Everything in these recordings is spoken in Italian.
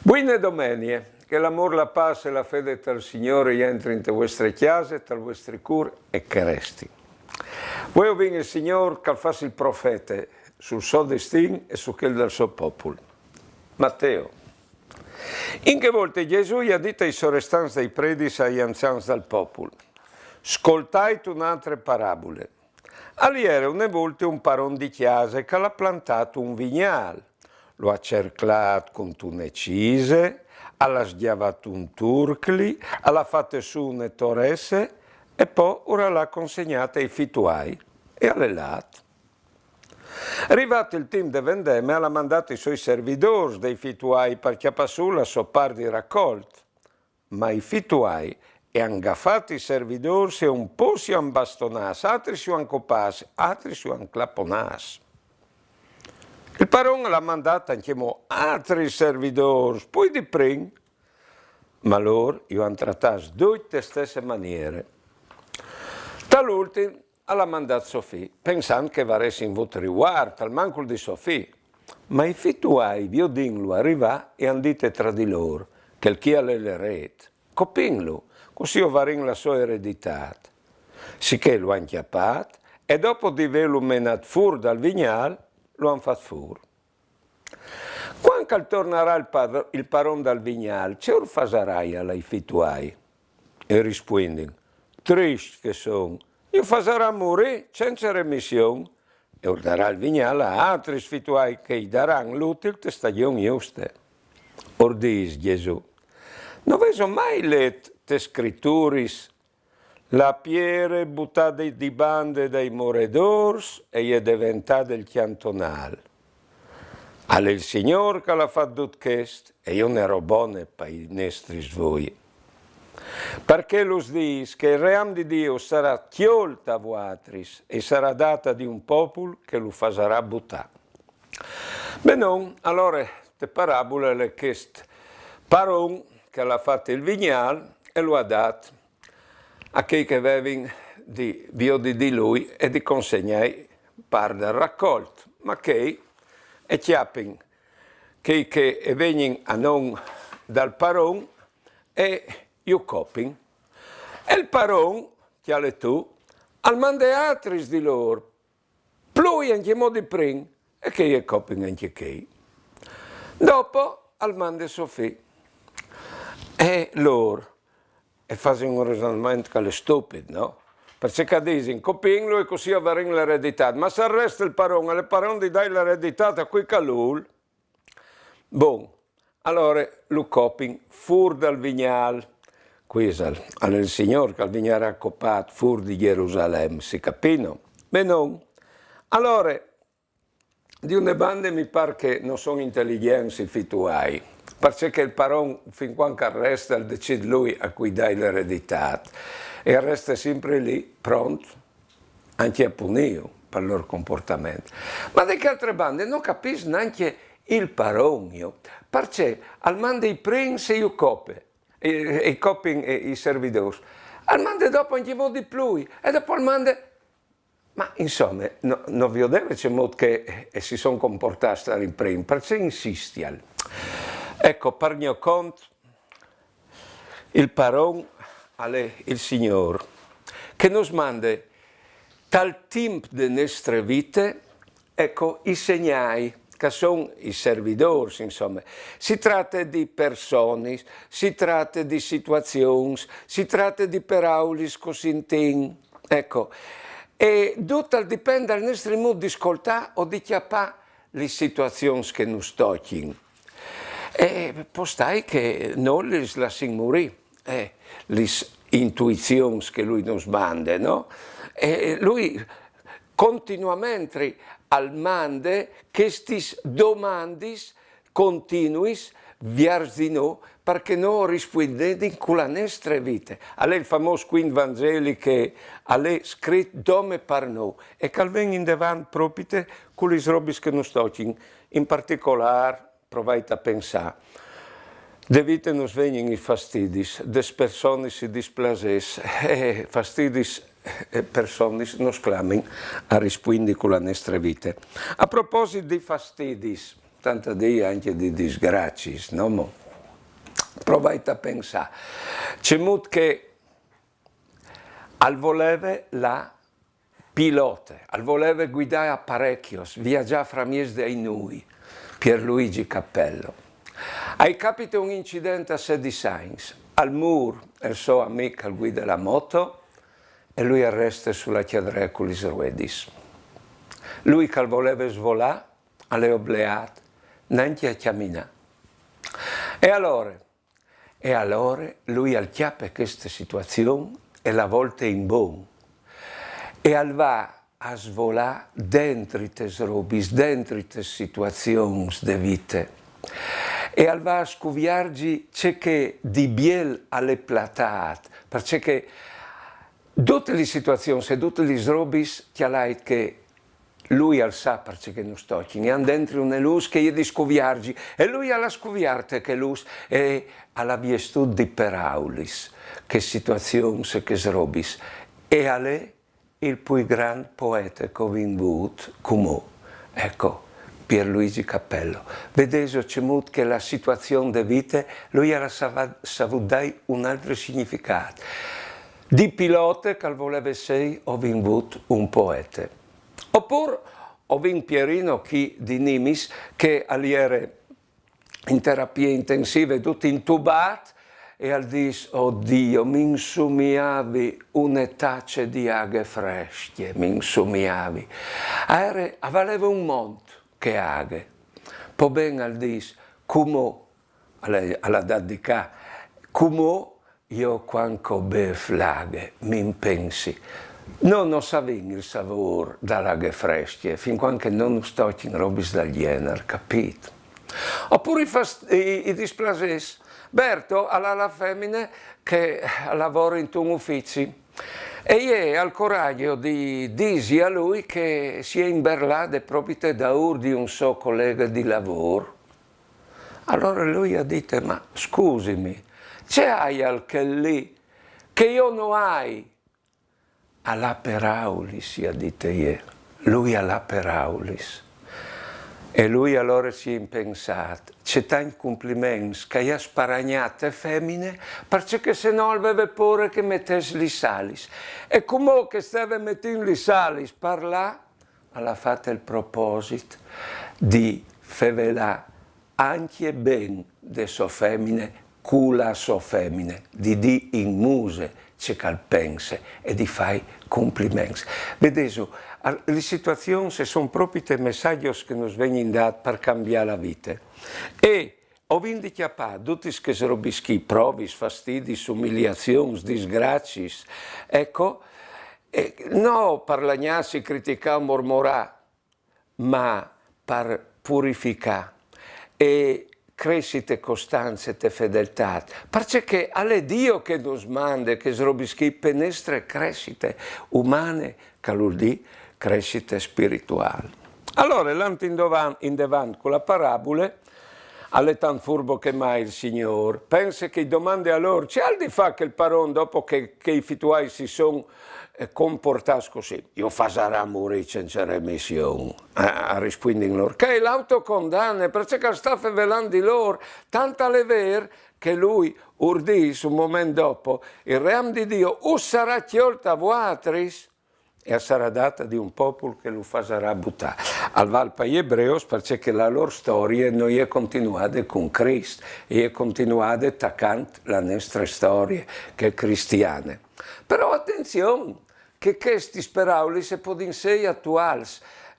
Buone domenie, che l'amor, la pace e la fede del Signore entri in te vostre chiese, tra vostri cur e che resti. Voi vinc il Signore che fa il profeta sul suo destino e su quel del suo popolo. Matteo. In che volte Gesù ha detto ai sorestanti dei predis agli anziani del popolo: ascoltate un'altra parabole. All'ieri una volta un paron di chiesa che ha plantato un vignale. Lo ha cercato con tune cise, ha schiavato un turcli, ha fatto su une toresse e poi ora l'ha consegnata ai fituai e alle latte. Arrivato il team di vendemmia, ha mandato i suoi servitori dei fituai per chiappare su la sua parte di raccolta. Ma i fituai hanno gaffato i servitori e un po' si hanno bastonati, altri si hanno copati, altri si hanno claponati. Il paron l'ha mandato anche altri servitori, poi di prima, ma loro hanno trattato tutte le stesse maniere. Tal'ultimo l'ha mandato Sofì, pensando che varesse in voto riguardo, al manco di Sofì. Ma i fituai, viodinlo, arrivà e hanno detto tra di loro che il chi ha le rete, copinlo, così varin la sua eredità. Sicché lo hanno chiappato e dopo di averlo menato fuori dal vignale, lo hanno fatto fuori. Quando tornerà il paron dal vignale, c'è un fasarai ai fituai? E rispondono: triste che sono, io faserà morire senza remissione e orderà il vignale a altri fituai che gli daranno l'utile di stagione giusta. Or dice Gesù: non avete mai letto le scritture? La pietra buttata di bande dai moredors e è diventata il cantonale. Alle il Signore che l'ha fatto tutto questo e io ne ero buono per i nostri svoi. Perché lo dice che il reame di Dio sarà tolto a voi e sarà data di un popolo che lo farà buttare. Beh non, allora le parabole le questo paron che l'ha fatto il vignale e lo ha dato a chi che avevano di viodi di lui e di consegnare parte del raccolto, ma che e chiappin che vengono a non dal paron e io copin. E il paron, che ha le tu, al mande altri di loro, plui anche modi prin, e che è copin anche che. Dopo al mande Sofì, e loro, e fanno un ragionamento che è stupido, no? Perché dicono, copinlo e così avranno l'eredità, ma se resta il paron di dai l'eredità a qui calul, bon, allora lo copin fuori dal vignale, qui è il Signore che il vignale ha coppato fuori di Gerusalemme, si capino? Beh non, allora, di una banda mi pare che non sono intelligenti i fituai, perché il paron fin quando resta decide lui a cui dai l'eredità e resta sempre lì pronto anche a punire per il loro comportamento. Ma di che altre bande non capisco neanche il paron io, perché al manda i prince io coppe, i coppi e i servitori, al manda dopo anche di più e dopo al manda. Ma insomma, non vi ho detto c'è modo che si sono comportati in prima, perché insisti al. Ecco, per mio conto, il paron è il Signore, che nos manda tal tempo delle nostre vite, ecco, i segnali, che sono i servitori, insomma. Si tratta di persone, si tratta di situazioni, si tratta di parole così intime, ecco. E tutto dipende dal nostro modo di ascoltare o di chiappare le situazioni che ci toccano. E postai che noi le lasciamo morire, le intuizioni che lui ci manda, no? E lui continuamente al manda queste domande continue verso di noi perché noi rispondiamo con la nostra vita. È il famoso quinto Vangelo che è scritto dome per noi e che viene in davanti proprio con le robe che ci toccano. In particolare, provate a pensare, de vite nos vengono i fastidi, des persone si displases, e fastidi e persone nos clamano a rispondere con la nostra vita. A proposito di fastidi, tanta dia anche di disgrazie, no? Provate a pensare. C'è molto che al voleve la pilota, al voleve guidare apparecchi, viaggiare fra mies dei noi, Pierluigi Cappello. Hai capito un incidente a Sedi Sainz, al muro il suo amico guida la moto e lui arresta sulla chiadrea con gli ruedis. Lui che voleva svolare, alle obleate, neanche a camminare. E allora lui acchiappa questa situazione e la volta in buon. E va a svolare dentro le robe, dentro le situazioni di vita. E va a scoviarci ciò che di biel alle platate, perché tutte le situazioni e tutte le robe che lui sa perché non sto, ne ha dentro una luce che gli di scoviarci e lui ha la scoviarte che luce e ha la virtù di peraulis, che situazioni e che robe. E a lei il più grande poeta che ho vinto come, ecco, Pierluigi Cappello. Vedete, c'è molto che la situazione di vita, lui ha saputo dare un altro significato. Di pilota che voleva essere, ho vinto un poeta. Oppure ho vinto Pierino chi di Nimis, che era in terapia intensiva e tutto intubato, e al dis, oddio, mi insumiavi una taccia di aghe fresche, mi insumiavi. Valeva un monte che aghe. Poi ben al dis, come, alla dedica, come io quanto bef l'aghe, mi pensi. Non sapevo il sapore dall'aghe fresche, fin quando non sto in robe del genere, capito? Oppure i displacesi. Berto ha la femmina che lavora in un ufficio e ha il coraggio di dire a lui che si è imberlato proprio da di un suo collega di lavoro. Allora lui ha detto, ma scusami, c'è anche lì che io non hai? Alla peraulis, ha detto io. Lui alla peraulis. E lui allora si è impensato, c'è tanti complimenti che ha sparagnate femmine, perché se no aveva paura che mettesse li salis. E come che stava mettendo li salis, parla, ha fatto il proposito di fevelà anche ben de so femmine, cula so femmine, di in muse c'è calpense e di fai complimenti. Vedete, le situazioni sono proprio i messaggi che ci vengono dati per cambiare la vita. E ho vinto chiappato tutti questi robischi, provi, fastidi, umiliazioni, disgrazie. Ecco, non per lagnarsi, criticare, mormorare, ma per purificare e crescite, costanza e fedeltà, perché è Dio che nos manda, che srobischi penestre crescite umane, che vuol dire crescite spirituali. Allora, l'anno in davanti con la parabola, è tan furbo che mai il Signore, pensa che domande a loro, c'è al di fa che il paron dopo che i fituai si sono comportati così, io farà morire senza remissione, a rispondere loro, che è l'autocondanna, perché sta fevelando di loro, tanta le ver che lui urdì un momento dopo, il ream di Dio, sarà chiolta vuatris, e sarà data di un popolo che lo farà buttare. Al Valpa gli ebrei, perché la loro storia non è continuata con Cristo, è continuata attaccando la nostra storia, che è cristiana. Però attenzione, che questi sperauli si possono essere attuali.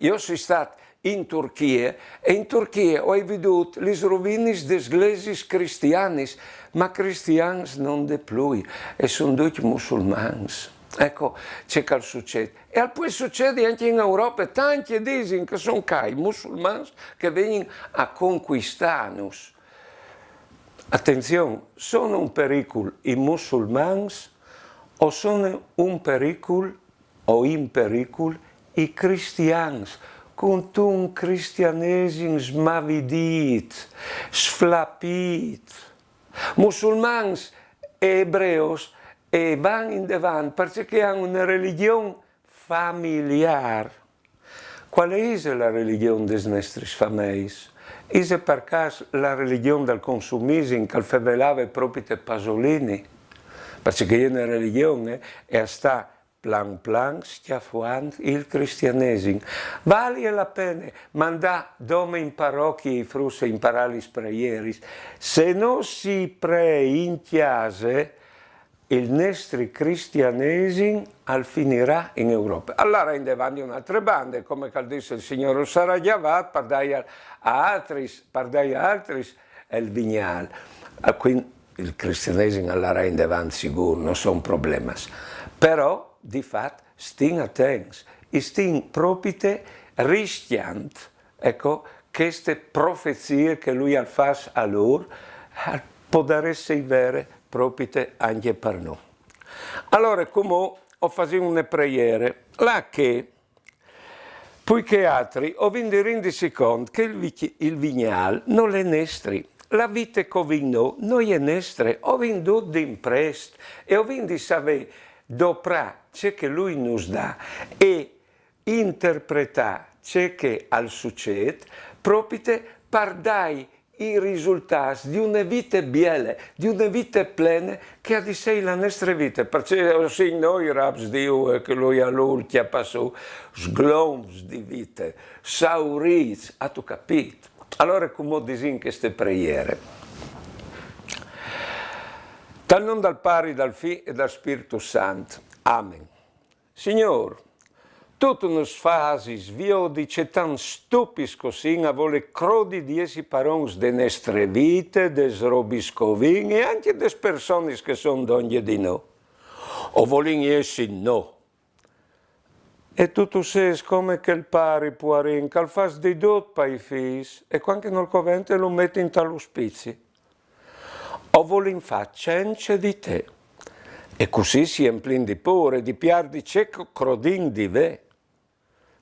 Io sono stato in Turchia e in Turchia ho veduto le rovine delle chiese cristiane, ma cristiani non di più, e sono tutti musulmani. Ecco, c'è che succede. E poi succede anche in Europa, tanti dicono che sono i musulmani che vengono a conquistarnos. Attenzione, sono un pericolo i musulmani o sono un pericolo o in pericolo i cristiani, con un cristianesimo smavidito, sflapito. Musulmani e ebrei e vanno in davanti perché hanno una religione familiare. Qual è la religione delle nostre famiglie? Is per caso la religione del consumismo che fevelava proprio te Pasolini? Perché è una religione e sta plan plan schiaffando il cristianesimo. Vale la pena mandare dome in parrocchia i frusse imparare le preghiere. Se non si pre in chiese, il nostro cristianesimo finirà in Europa. Allora in davanti un'altra banda, come dice il signor Sarajavat, per dare a altri il vignale. Quindi il cristianesimo allora in davanti sicuro, non sono problemi. Però, di fatto, stiamo attenti, stiamo proprio rischiando, ecco, queste profezie che lui ha fatto a loro, possono essere vere proprio anche per noi. Allora, come ho fatto una preghiera, là che, poiché altri, ho vinto rendersi conto che il vignale non è nostro. La vita che ho vinto non è nostra, ho vinto d'impresto e ho vinto di sapere dopo ciò che lui nos dà e interpretare ciò che al succede proprio per dare i risultati di una vita bella, di una vita plena che ha di sé la nostra vita. Perché se noi raps Dio che lui all'ultima passò sglons di vita, saurits, ha tu capito? Allora come disin queste preghiere? Dal nome del Padre, dal Figlio e dal Spirito Santo. Amen. Signore, tutte nos fasis dice tan stupis così a vole crodi di essi parons de nostre vite, des robiscovin e anche des personis che sono d'ogni di noi. O volin essi no. E tutto ses come che il pari puarin, che al fas di dot pai fis, e quando nel covente lo metti in taluspizi. O volin fa cence di te. E così si emplin di pure, di piar di cieco crodin di ve.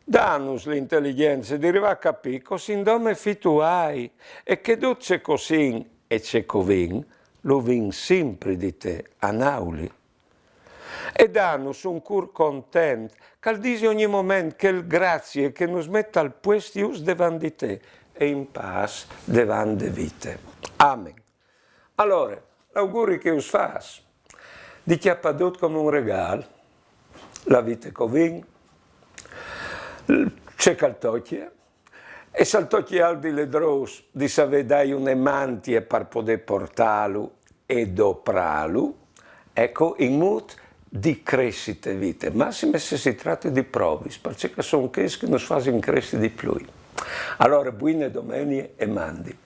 Danus l'intelligenza di arrivare a capire così in dome fitu hai, e che tu c'è così e c'è covin, lo vin sempre di te, a nauli. E danus un cur content, che dice ogni momento che il grazie che nos metta al puestius davanti di te, e in pace davanti di vite. Amen. Allora, l'auguri che us fas, di chi ha padut come un regalo, la vita covin, c'è caltocchia, e saltocchia al di le dros, di save dai un emantie per poter portarlo e doprarlo, ecco, in mood di crescita vita, massime se si tratta di provis, perché sono questi che nos fanno crescere di più. Allora, buone domeniche e mandi.